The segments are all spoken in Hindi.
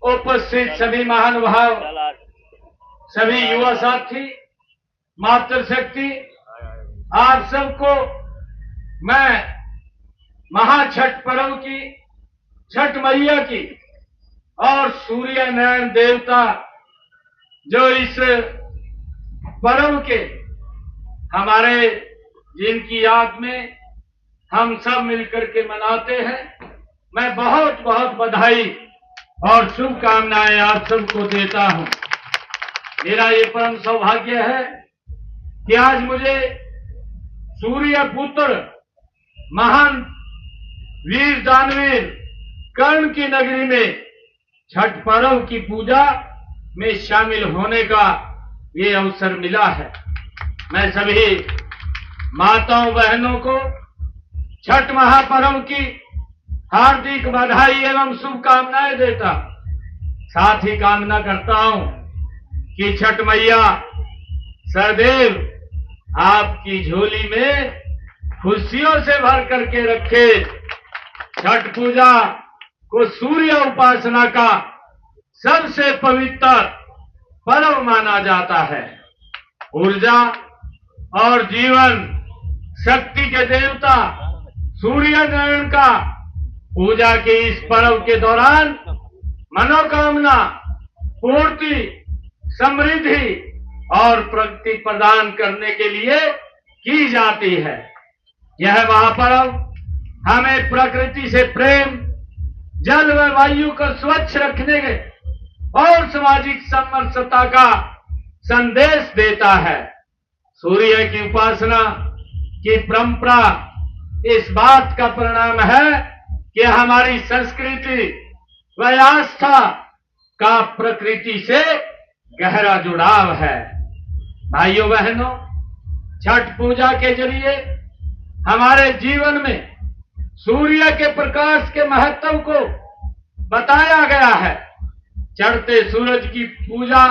उपस्थित सभी महानुभाव, सभी युवा साथी, मातृशक्ति, आप सबको मैं महाछठ पर्व की, छठ मैया की और सूर्य नारायण देवता जो इस पर्व के हमारे जिनकी याद में हम सब मिलकर के मनाते हैं, मैं बहुत बहुत बधाई और शुभकामनाएं आप सबको देता हूं। मेरा ये परम सौभाग्य है कि आज मुझे सूर्य पुत्र महान वीर दानवीर कर्ण की नगरी में छठ पर्व की पूजा में शामिल होने का ये अवसर मिला है। मैं सभी माताओं बहनों को छठ महापर्व की हार्दिक बधाई एवं शुभकामनाएं देता, साथ ही कामना करता हूं कि छठ मैया सदैव आपकी झोली में खुशियों से भर करके रखे। छठ पूजा को सूर्य उपासना का सबसे पवित्र पर्व माना जाता है। ऊर्जा और जीवन शक्ति के देवता सूर्य नारायण का पूजा के इस पर्व के दौरान मनोकामना पूर्ति, समृद्धि और प्रगति प्रदान करने के लिए की जाती है। यह महापर्व हमें प्रकृति से प्रेम, जल व वायु को स्वच्छ रखने के और सामाजिक समरसता का संदेश देता है। सूर्य की उपासना की परंपरा इस बात का परिणाम है कि हमारी संस्कृति व आस्था का प्रकृति से गहरा जुड़ाव है। भाइयों बहनों, छठ पूजा के जरिए हमारे जीवन में सूर्य के प्रकाश के महत्व को बताया गया है। चढ़ते सूरज की पूजा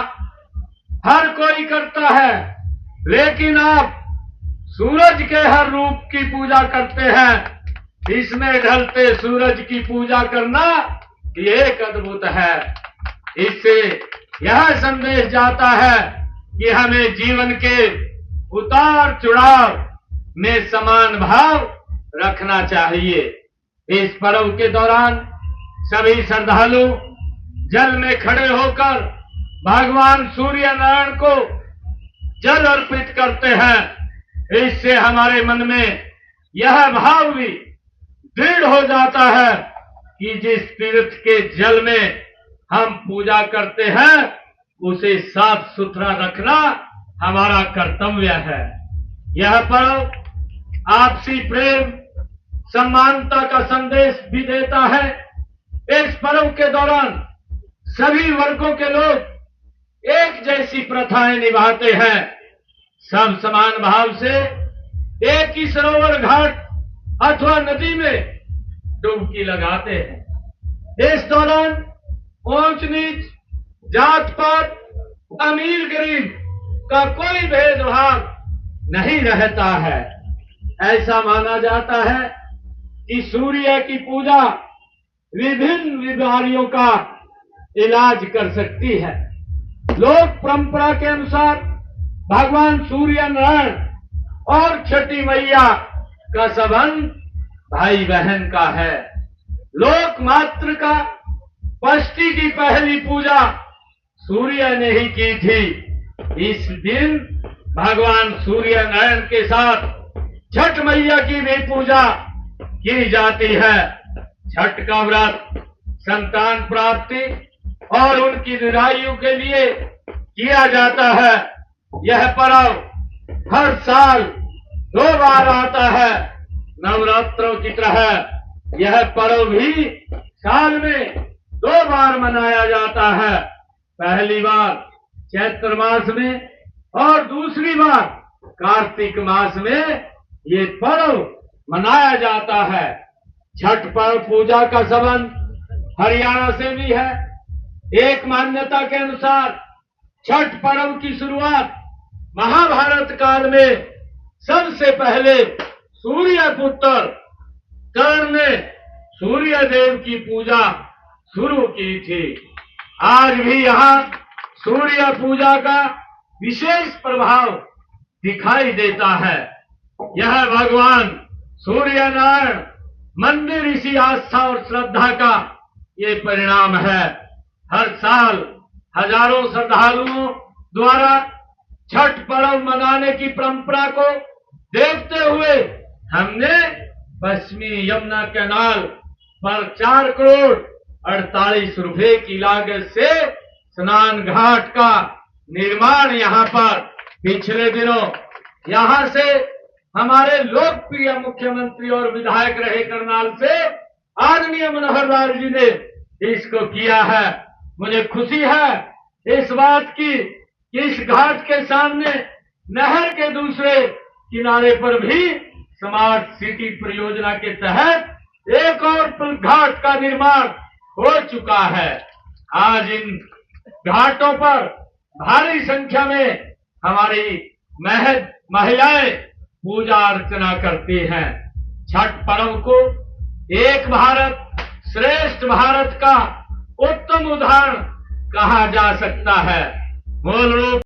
हर कोई करता है, लेकिन आप सूरज के हर रूप की पूजा करते हैं। इसमें ढलते सूरज की पूजा करना एक अद्भुत है। इससे यह संदेश जाता है कि हमें जीवन के उतार चढ़ाव में समान भाव रखना चाहिए। इस पर्व के दौरान सभी श्रद्धालु जल में खड़े होकर भगवान सूर्य नारायण को जल अर्पित करते हैं। इससे हमारे मन में यह भाव भी दृढ़ हो जाता है कि जिस तीर्थ के जल में हम पूजा करते हैं उसे साफ सुथरा रखना हमारा कर्तव्य है। यह पर्व आपसी प्रेम, समानता का संदेश भी देता है। इस पर्व के दौरान सभी वर्गों के लोग एक जैसी प्रथाएं निभाते हैं। सब समान भाव से एक ही सरोवर घाट अथवा नदी में डुबकी लगाते हैं। इस दौरान ऊंच नीच, जात पात, अमीर गरीब का कोई भेदभाव नहीं रहता है। ऐसा माना जाता है कि सूर्य की पूजा विभिन्न बीमारियों का इलाज कर सकती है। लोक परंपरा के अनुसार भगवान सूर्य नारायण और छठी मैया का संबंध भाई बहन का है। लोक मात्र का पष्टि की पहली पूजा सूर्य ने ही की थी। इस दिन भगवान सूर्य नारायण के साथ छठ मैया की भी पूजा की जाती है। छठ का व्रत संतान प्राप्ति और उनकी दीर्घायु के लिए किया जाता है। यह पर्व हर साल 2 बार आता है। नवरात्रों की तरह यह पर्व भी साल में 2 बार मनाया जाता है। पहली बार चैत्र मास में और दूसरी बार कार्तिक मास में ये पर्व मनाया जाता है। छठ पर्व पूजा का संबंध हरियाणा से भी है। एक मान्यता के अनुसार छठ पर्व की शुरुआत महाभारत काल में सबसे पहले सूर्य पुत्र कर्ण ने सूर्य देव की पूजा शुरू की थी। आज भी यहाँ सूर्य पूजा का विशेष प्रभाव दिखाई देता है। यह भगवान सूर्य नारायण मंदिर इसी आस्था और श्रद्धा का ये परिणाम है। हर साल हजारों श्रद्धालुओं द्वारा छठ पर्व मनाने की परंपरा को देखते हुए हमने पश्चिमी यमुना कैनाल पर 4 करोड़ 48 रुपए की लागत से स्नान घाट का निर्माण यहाँ पर पिछले दिनों यहाँ से हमारे लोकप्रिय मुख्यमंत्री और विधायक रहे करनाल से आदरणीय मनोहर लाल जी ने इसको किया है। मुझे खुशी है इस बात की कि इस घाट के सामने नहर के दूसरे किनारे पर भी स्मार्ट सिटी परियोजना के तहत एक और घाट का निर्माण हो चुका है। आज इन घाटों पर भारी संख्या में हमारी महिलाएं पूजा अर्चना करती हैं। छठ पर्व को एक भारत श्रेष्ठ भारत का उत्तम उदाहरण कहा जा सकता है। मूल रूप